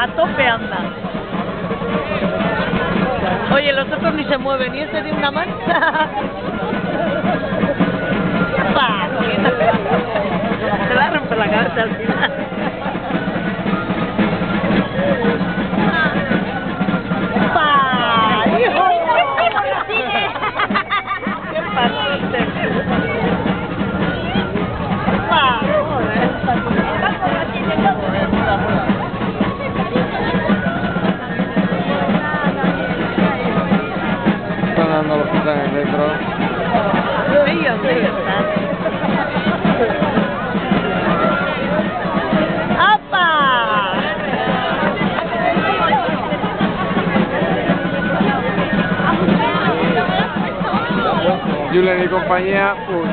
a tope anda. Oye, los otros ni se mueven, y este de una mancha. ¡Pa! Se va a romper la cabeza al final. ¡Pa! ¡Hijo! ¡Qué pasote! ¡Pa! Están dando los pisanes dentro. Ellos están. ¡Apa! Julen y compañía, pues.